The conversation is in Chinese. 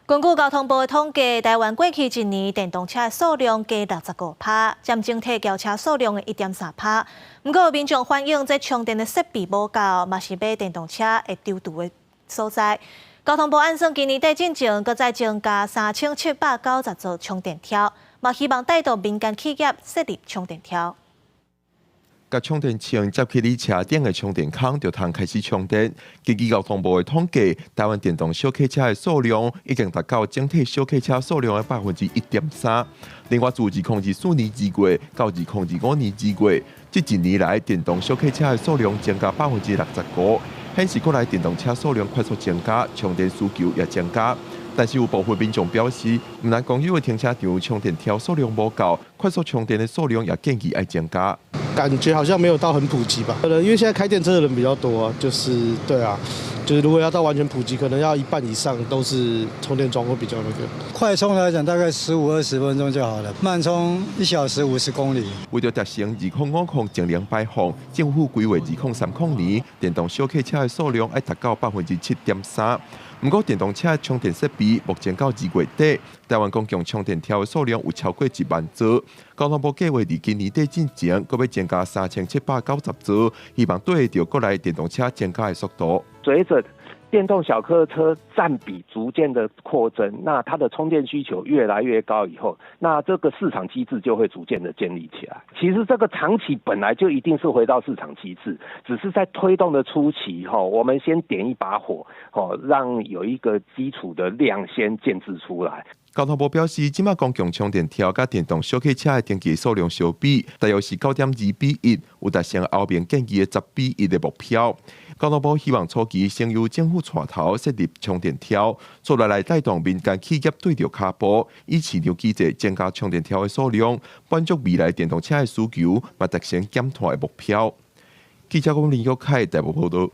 根据交通部的统计，台湾过去一年电动车的数量加65%，占整体轿车数量的1.3%。不过，民众反映这充电的设备无够，嘛是买电动车会丢堵的所在。交通部按算今年底进前，搁再增加3790座充电桩，嘛希望带动民间企业设立充电桩。甲充电枪接起你车顶的充电孔，就通开始充电。根据交通部的统计，台湾电动小客车的数量已经达到整体小客车数量的1.3%。另外，自2024年之月到2025年之月，这一年来电动小客车的数量增加65%，显示国内电动车数量快速增加，充电需求也增加。但是有部分民众表示，唔但公有的停车场充电条数量无够，快速充电的数量也建议要增加。感觉好像没有到很普及吧？因为现在开电车的人比较多啊，就是对啊，就是如果要到完全普及，可能要一半以上都是充电桩会比较那个。快充来讲，大概15-20分钟就好了；慢充1小时50公里。为了达成2050净零排放，政府规划2030年电动小客车的数量要达到7.3%。不过，电动车的充电设备目前到2月底，台湾公共充电条的数量有超过1万座。交通部计划伫今年底之前，搁要增加3790座，希望对得到国内电动车增加的速度。随着电动小客车占比逐渐的扩增，那它的充电需求越来越高以后，那这个市场机制就会逐渐的建立起来。其实这个长期本来就一定是回到市场机制，只是在推动的初期我们先点一把火让有一个基础的量先建制出来。交通部表示，即马公共充电条甲电动小客车的登记数量相比，大约是9.2:1，有达成后面建议的10:1的目标。交通部希望初期先由政府带头设立充电条，做来带动民间企业对着脚步，以市场机制增加充电条的数量，满足未来电动车的需求，嘛达成减碳的目标。记者林玉凯台北报道。